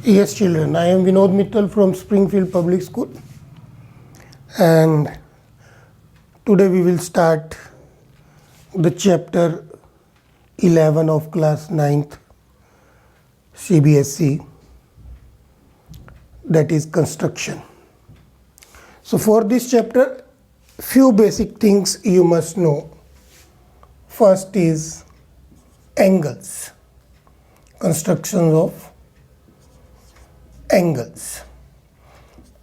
Yes, children, I am Vinod Mittal from Springfield Public School, and today we will start the chapter 11 of class 9th CBSE, that is construction. So for this chapter, few basic things you must know. First is angles, construction of angles,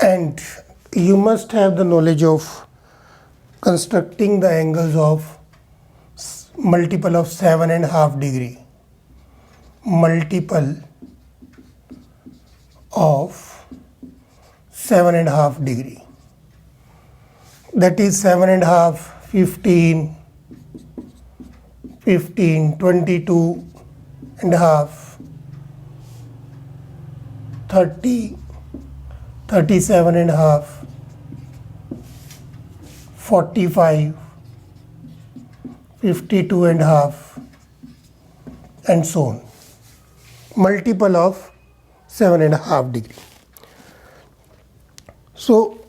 and you must have the knowledge of constructing the angles of multiple of 7.5 degree, multiple of 7.5 degree, that is 7.5, 15, 15, 22 and a half, 30, 37 and a half, 45, 52 and a half, and so on. Multiple of 7.5 degree. So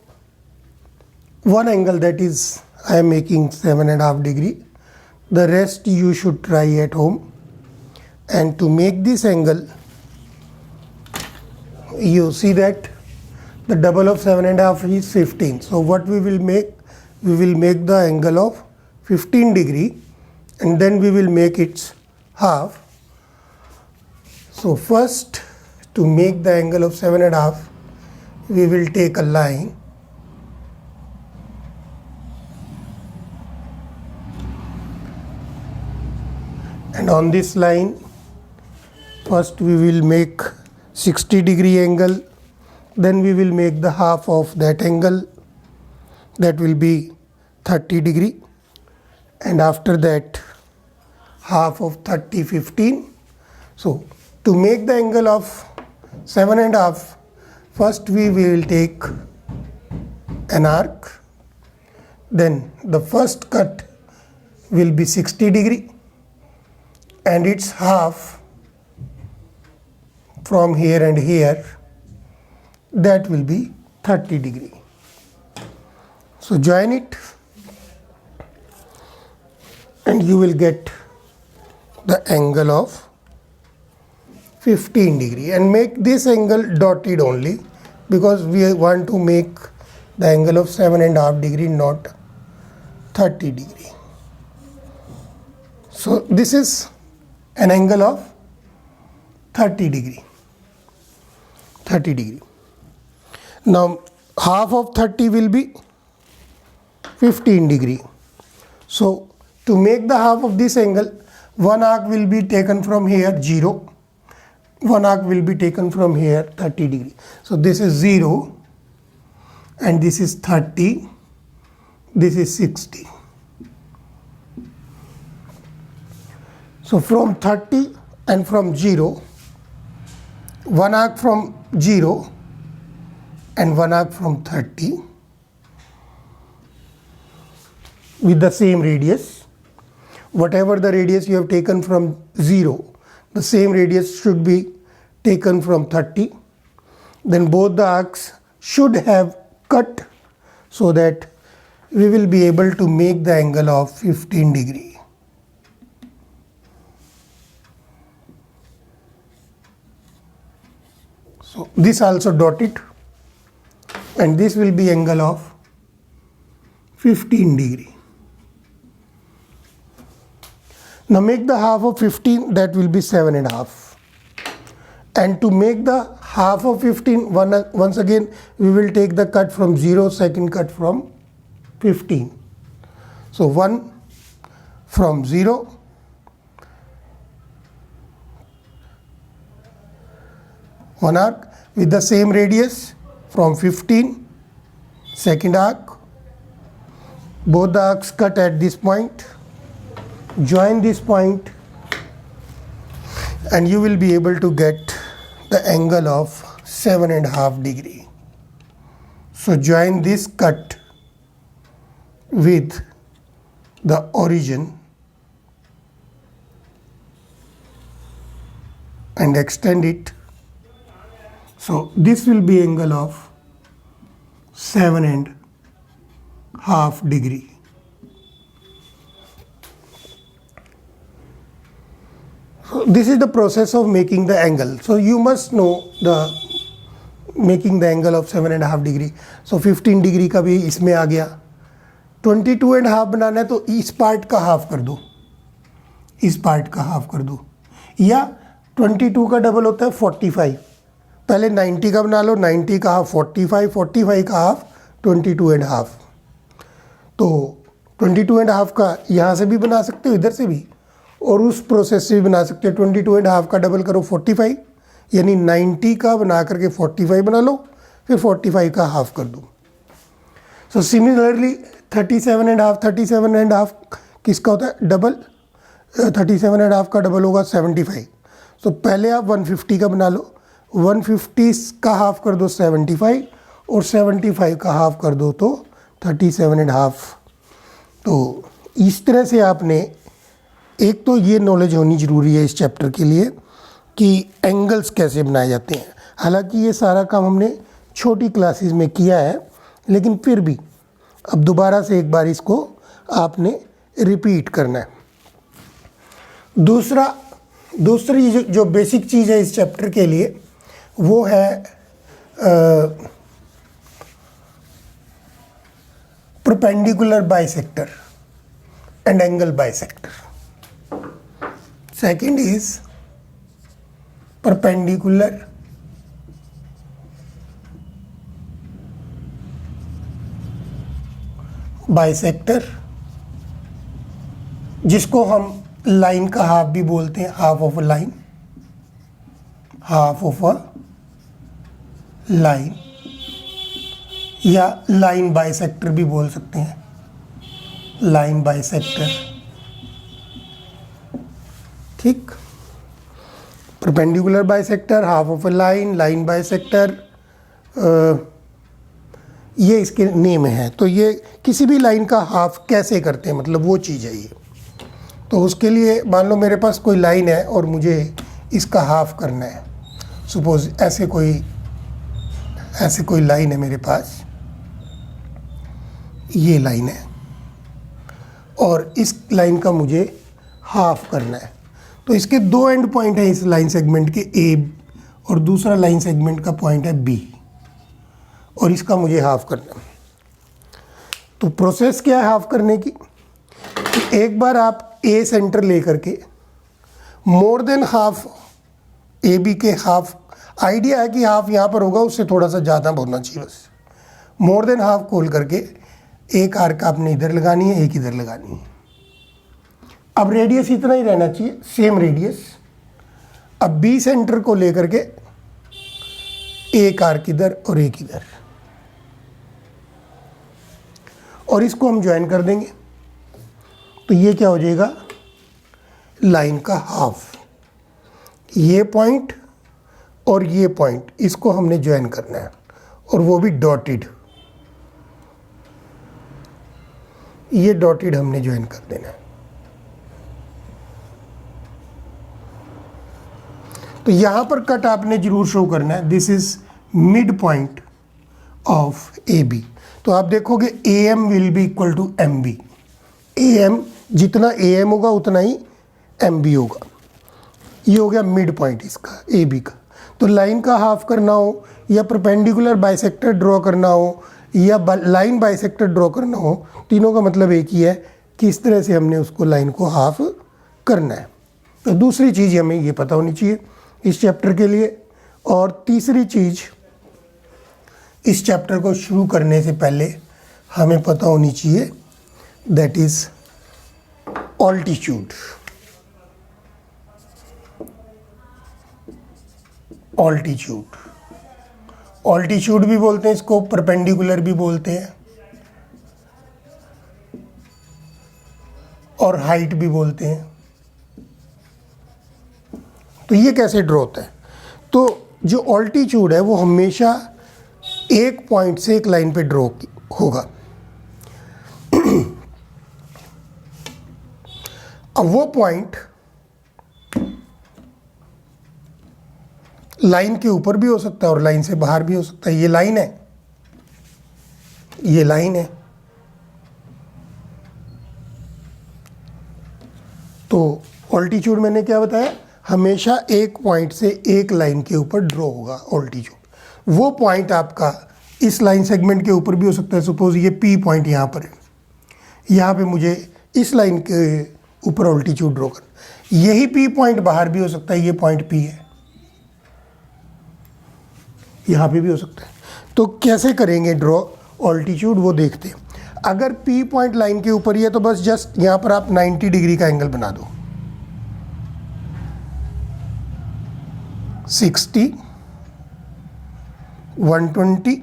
one angle, that is I am making 7.5 degree. The rest you should try at home. And to make this angle, you see that the double of 7.5 is 15. So what we will make? We will make the angle of 15 degree, and then we will make its half. So first, to make the angle of 7.5, we will take a line and on this line, first we will make 60 degree angle, then we will make the half of that angle, that will be 30 degree, and after that half of 30, 15. So to make the angle of 7.5, first we will take an arc, then the first cut will be 60 degree and its half from here and here, that will be 30 degree. So join it and you will get the angle of 15 degree, and make this angle dotted only because we want to make the angle of 7.5 degree, not 30 degree. So this is an angle of 30 degree. 30 degree. Now half of 30 will be 15 degree. So to make the half of this angle, one arc will be taken from here 0, one arc will be taken from here 30 degree. So this is 0 and this is 30, this is 60. So from 30 and from 0, one arc from 0 and one arc from 30 with the same radius. Whatever the radius you have taken from 0, the same radius should be taken from 30. Then both the arcs should have cut so that we will be able to make the angle of 15 degree. So this also dot it, and this will be angle of 15 degree. Now make the half of 15, that will be 7.5. And to make the half of 15, once again we will take the cut from 0, second cut from 15. So 1 from 0, one arc with the same radius from 15, second arc, both the arcs cut at this point, join this point, and you will be able to get the angle of 7.5 degree. So join this cut with the origin and extend it So this will be angle of 7.5 degree. So this is the process of making the angle. So you must know the making the angle of 7.5 degree. So 15 degree का भी इसमें आ गया. 22.5 बनाना है तो इस part का half कर दो, इस पार्ट का हाफ कर दो, या 22 का डबल होता है 45. पहले 90 का बना लो, 90 का हाफ 45, 45 का हाफ 22.5. तो 22.5 का यहाँ से भी बना सकते हो, इधर से भी, और उस प्रोसेस से भी बना सकते हो. 22.5 का डबल करो 45, यानी 90 का बना करके 45 बना लो, फिर 45 का हाफ कर दो. सो सिमिलरली 37.5 किसका होता है डबल, 37.5 का डबल होगा 75. तो पहले आप 150 का बना लो, 150 का हाफ कर दो 75, और 75 का हाफ कर दो तो 37.5. तो इस तरह से आपने, एक तो ये नॉलेज होनी ज़रूरी है इस चैप्टर के लिए कि एंगल्स कैसे बनाए जाते हैं. हालांकि ये सारा काम हमने छोटी क्लासेस में किया है, लेकिन फिर भी अब दोबारा से एक बार इसको आपने रिपीट करना है. दूसरी जो बेसिक चीज़ है इस चैप्टर के लिए वो है perpendicular bisector and angle bisector. Second is perpendicular bisector, जिसको हम लाइन का हाफ भी बोलते हैं, half of a line, half of a line, या लाइन बाइसेक्टर भी बोल सकते हैं, लाइन बाइसेक्टर. ठीक, perpendicular bisector, half of a line, line bisector, ये इसके नेम है. तो ये किसी भी लाइन का हाफ कैसे करते हैं, मतलब वो चीज़ है ये. तो उसके लिए मान लो मेरे पास कोई लाइन है और मुझे इसका हाफ करना है. सपोज ऐसे कोई लाइन है मेरे पास, ये लाइन है, और इस लाइन का मुझे हाफ करना है. तो इसके दो एंड पॉइंट हैं इस लाइन सेगमेंट के, ए, और दूसरा लाइन सेगमेंट का पॉइंट है बी, और इसका मुझे हाफ करना है. तो प्रोसेस क्या है हाफ करने की? एक बार आप ए सेंटर लेकर के more than half A B के हाफ, आइडिया है कि हाफ यहाँ पर होगा, उससे थोड़ा सा ज़्यादा होना चाहिए बस. मोर देन हाफ खोल करके एक आर्क आपने इधर लगानी है, एक इधर लगानी है. अब रेडियस इतना ही रहना चाहिए, सेम रेडियस. अब बी सेंटर को लेकर के एक आर्क इधर और एक इधर, और इसको हम ज्वाइन कर देंगे. तो ये क्या हो जाएगा, लाइन का हाफ. ये पॉइंट और ये पॉइंट, इसको हमने ज्वाइन करना है, और वो भी डॉटेड. ये डॉटेड हमने ज्वाइन कर देना है. तो यहां पर कट आपने जरूर शो करना है, this is mid point of A B. तो आप देखोगे A M will be equal to M B. A M, जितना ए एम होगा उतना ही एम बी होगा. ये हो गया मिड पॉइंट इसका, ए बी का. तो लाइन का हाफ करना हो, या परपेंडिकुलर बाइसेक्टर ड्रॉ करना हो, या लाइन बाइसेक्टर ड्रॉ करना हो, तीनों का मतलब एक ही है कि इस तरह से हमने उसको लाइन को हाफ करना है. तो दूसरी चीज़ हमें ये पता होनी चाहिए इस चैप्टर के लिए. और तीसरी चीज़, इस चैप्टर को शुरू करने से पहले हमें पता होनी चाहिए, दैट इज़ ऑल्टीट्यूड. ऑल्टीट्यूड भी बोलते हैं इसको, परपेंडिकुलर भी बोलते हैं, और हाइट भी बोलते हैं. तो ये कैसे ड्रॉ होता है? तो जो ऑल्टीट्यूड है वो हमेशा एक पॉइंट से एक लाइन पे ड्रॉ होगा. अब वो पॉइंट लाइन के ऊपर भी हो सकता है और लाइन से बाहर भी हो सकता है। ये लाइन है, ये लाइन है, तो ऑल्टीट्यूड मैंने क्या बताया, हमेशा एक पॉइंट से एक लाइन के ऊपर ड्रॉ होगा ऑल्टीट्यूड। वो पॉइंट आपका इस लाइन सेगमेंट के ऊपर भी हो सकता है। सपोज ये पी पॉइंट यहाँ पर है, यहाँ पे मुझे इस लाइन के ऊपर ऑल्टीट्यूड ड्रॉ करना। यही पी पॉइंट बाहर भी हो सकता है, ये पॉइंट पी है, यहाँ पे भी हो सकता है। तो कैसे करेंगे ड्रॉ ऑल्टीट्यूड वो देखते हैं। अगर पी पॉइंट लाइन के ऊपर ही है तो बस जस्ट यहाँ पर आप 90 डिग्री का एंगल बना दो, 60, 120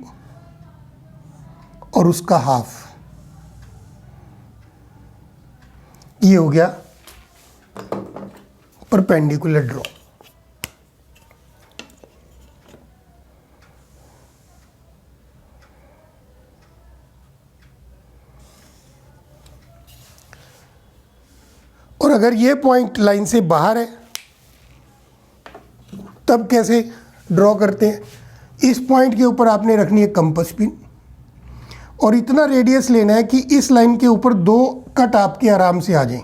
और उसका हाफ। ये हो गया परपेंडिकुलर ड्रॉ। और अगर ये पॉइंट लाइन से बाहर है तब कैसे ड्रॉ करते हैं। इस पॉइंट के ऊपर आपने रखनी है कंपास पिन और इतना रेडियस लेना है कि इस लाइन के ऊपर 2 कट आपके आराम से आ जाएं।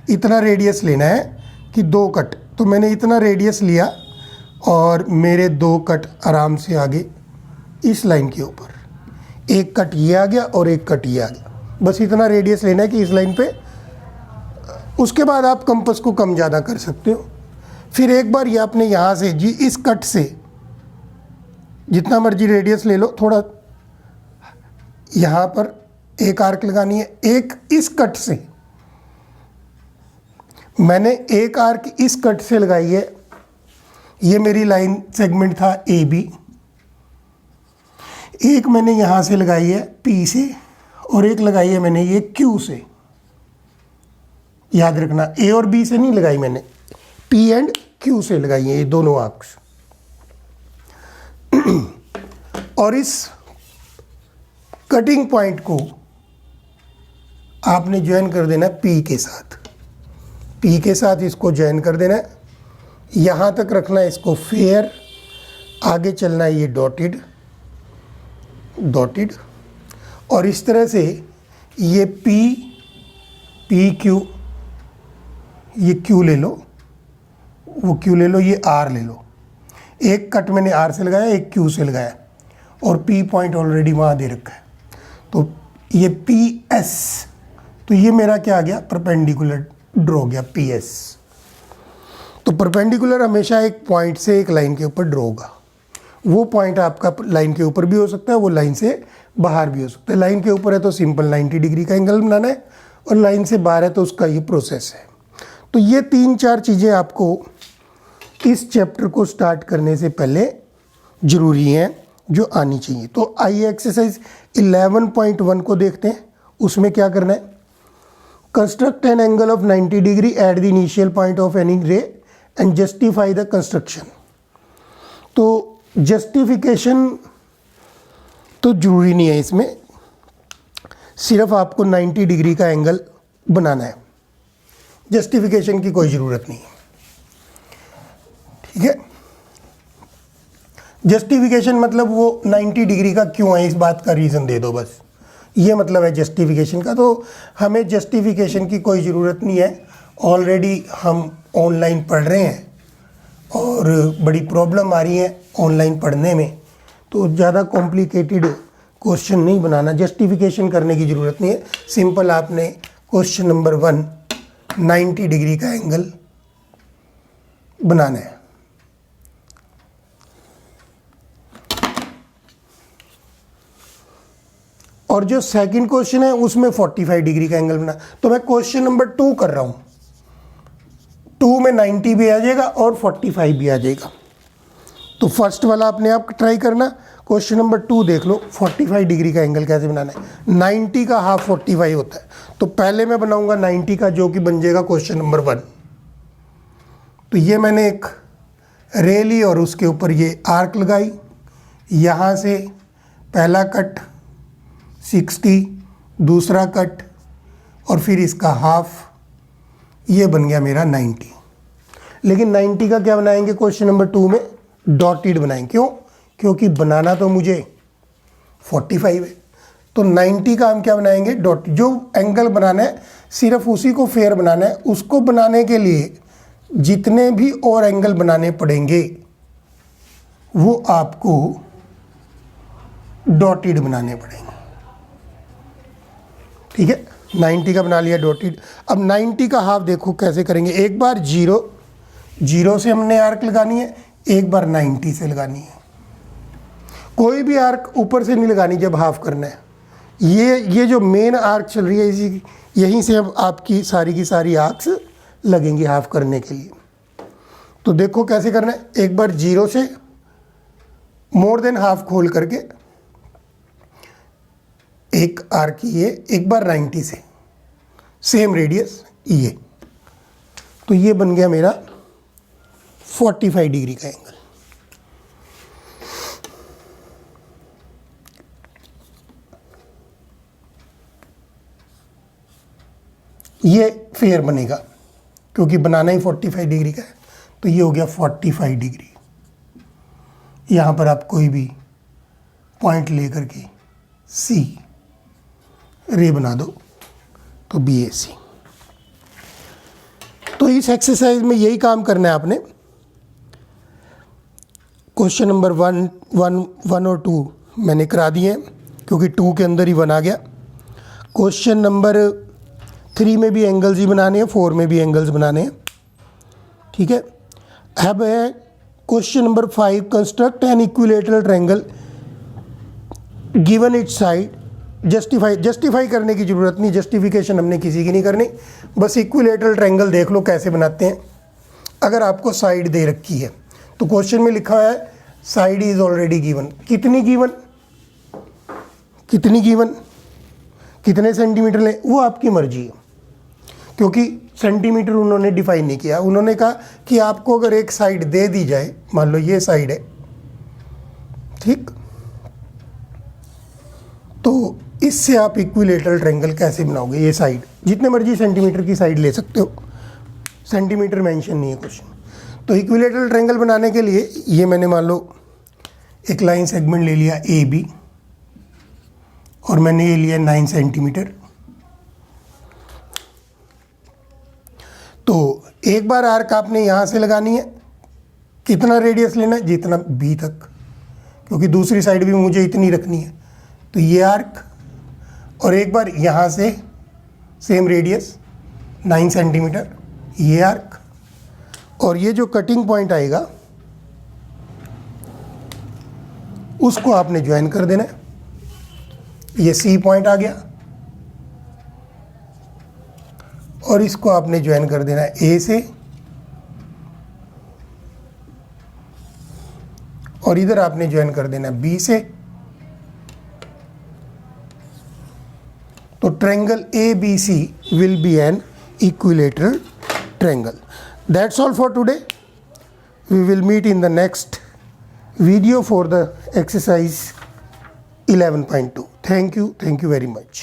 इतना रेडियस लेना है कि 2 कट, तो मैंने इतना रेडियस लिया और मेरे 2 कट आराम से आगे इस लाइन के ऊपर। एक कट ये आ गया और एक कट ये आ गया। बस इतना रेडियस लेना है कि इस लाइन पे। उसके बाद आप कंपास को कम ज़्यादा कर सकते हो। फिर एक बार ये आपने यहाँ से जी इस कट से जितना मर्जी रेडियस ले लो, थोड़ा यहाँ पर एक आर्क लगानी है। एक इस कट से मैंने एक आर्क इस कट से लगाई है। ये मेरी लाइन सेगमेंट था ए बी। एक मैंने यहाँ से लगाई है पी से और एक लगाई है मैंने ये क्यू से। याद रखना ए और बी से नहीं लगाई मैंने, पी एंड क्यू से लगाई है ये दोनों आर्क्स। और इस कटिंग पॉइंट को आपने ज्वाइन कर देना पी के साथ। पी के साथ इसको ज्वाइन कर देना है। यहाँ तक रखना है इसको फेयर, आगे चलना है ये डॉटेड डॉटेड। और इस तरह से ये पी पी क्यू, ये क्यू ले लो, वो क्यू ले लो, ये आर ले लो। एक कट मैंने आर से लगाया, एक क्यू से लगाया और पी पॉइंट ऑलरेडी वहाँ दे रखा है। तो ये पी एस, तो ये मेरा क्या आ गया, परपेंडिकुलर ड्रॉ हो गया पी एस। तो परपेंडिकुलर हमेशा एक पॉइंट से एक लाइन के ऊपर ड्रॉ होगा। वो पॉइंट आपका लाइन के ऊपर भी हो सकता है, वो लाइन से बाहर भी हो सकता है। लाइन के ऊपर है तो सिंपल 90 डिग्री का एंगल बनाना है और लाइन से बाहर है तो उसका ये प्रोसेस है। तो ये 3-4 चीज़ें आपको इस चैप्टर को स्टार्ट करने से पहले ज़रूरी हैं जो आनी चाहिए। तो आइए एक्सरसाइज 11.1 को देखते हैं। उसमें क्या करना है, construct an angle of 90 degree at the initial point of any रे एंड जस्टिफाई द कंस्ट्रक्शन। तो जस्टिफिकेशन तो ज़रूरी नहीं है इसमें, सिर्फ आपको 90 डिग्री का एंगल बनाना है। जस्टिफिकेशन की कोई ज़रूरत नहीं है, ठीक है। जस्टिफिकेशन मतलब वो 90 डिग्री का क्यों है, इस बात का रीज़न दे दो, बस ये मतलब है जस्टिफिकेशन का। तो हमें जस्टिफिकेशन की कोई ज़रूरत नहीं है, ऑलरेडी हम ऑनलाइन पढ़ रहे हैं और बड़ी प्रॉब्लम आ रही है ऑनलाइन पढ़ने में। तो ज़्यादा कॉम्प्लिकेटेड क्वेश्चन नहीं बनाना, जस्टिफिकेशन करने की ज़रूरत नहीं है। सिंपल आपने क्वेश्चन नंबर 1 90 डिग्री का एंगल बनाना है। और जो सेकंड क्वेश्चन है उसमें 45 डिग्री का एंगल बना। तो मैं क्वेश्चन नंबर 2 कर रहा हूं, 2 में 90 भी आ जाएगा और 45 भी आ जाएगा। तो फर्स्ट वाला अपने आप ट्राई करना। क्वेश्चन नंबर 2 देख लो, 45 डिग्री का एंगल कैसे बनाना है। 90 का हाफ 45 होता है, तो पहले मैं बनाऊंगा 90 का, जो कि बन जाएगा क्वेश्चन नंबर 1। तो ये मैंने एक रे ली और उसके ऊपर ये आर्क लगाई। यहाँ से पहला कट 60, दूसरा कट और फिर इसका हाफ, ये बन गया मेरा 90। लेकिन 90 का क्या बनाएंगे क्वेश्चन नंबर 2 में, डॉटेड बनाएंगे। क्यों? क्योंकि बनाना तो मुझे 45 है, तो 90 का हम क्या बनाएंगे? डॉट। जो एंगल बनाना है सिर्फ उसी को फेयर बनाना है। उसको बनाने के लिए जितने भी और एंगल बनाने पड़ेंगे वो आपको डॉटेड बनाने पड़ेंगे। ठीक है, 90 का बना लिया डॉटेड। अब 90 का हाफ देखो कैसे करेंगे। एक बार 0 से हमने आर्क लगानी है, एक बार 90 से लगानी है। कोई भी आर्क ऊपर से नहीं लगानी जब हाफ करना है। ये जो मेन आर्क चल रही है इसी यहीं से अब आपकी सारी की सारी आर्क्स लगेंगी हाफ करने के लिए। तो देखो कैसे करना है। एक बार 0 से मोर देन हाफ खोल करके एक आर्क ये, एक बार 90 से सेम रेडियस ये, तो ये बन गया मेरा 45 डिग्री का एंगल। ये फेयर बनेगा क्योंकि बनाना ही 45 डिग्री का है, तो ये हो गया 45 डिग्री। यहाँ पर आप कोई भी पॉइंट लेकर के सी रे बना दो तो BAC। तो इस एक्सरसाइज में यही काम करना है आपने। क्वेश्चन नंबर 1 और 2 मैंने करा दिए हैं क्योंकि 2 के अंदर ही 1 आ गया। क्वेश्चन नंबर 3 में भी एंगल्स ही बनाने हैं, 4 में भी एंगल्स बनाने हैं। ठीक है, अब है question number 5, construct an equilateral triangle given it's side. Justify करने की ज़रूरत नहीं, जस्टिफिकेशन हमने किसी की नहीं करनी, बस इक्विलेटरल ट्रायंगल देख लो कैसे बनाते हैं। अगर आपको साइड दे रखी है तो क्वेश्चन में लिखा हुआ है साइड इज़ ऑलरेडी गिवन। कितनी गिवन? कितने सेंटीमीटर लें वो आपकी मर्जी है, क्योंकि सेंटीमीटर उन्होंने डिफाइन नहीं किया। उन्होंने कहा कि आपको अगर एक साइड दे दी जाए, मान लो ये साइड है, ठीक, तो इससे आप इक्विलेटरल ट्रायंगल कैसे बनाओगे? ये साइड जितने मर्जी सेंटीमीटर की साइड ले सकते हो, सेंटीमीटर मेंशन नहीं है क्वेश्चन। तो इक्विलेटरल ट्रायंगल बनाने के लिए ये मैंने मान लो एक लाइन सेगमेंट ले लिया AB और मैंने ये लिया 9 सेंटीमीटर। तो एक बार आर्क आपने यहाँ से लगानी है, कितना रेडियस लेना है? जितना B तक, क्योंकि दूसरी साइड भी मुझे इतनी रखनी है। तो ये आर्क, और एक बार यहाँ से सेम रेडियस 9 सेंटीमीटर ये आर्क, और ये जो कटिंग पॉइंट आएगा उसको आपने ज्वाइन कर देना है। ये C पॉइंट आ गया और इसको आपने ज्वाइन कर देना है A से, और इधर आपने ज्वाइन कर देना है B से। तो triangle ABC will be an equilateral triangle. That's all for today. We will meet in the next video for the exercise 11.2. Thank you very much.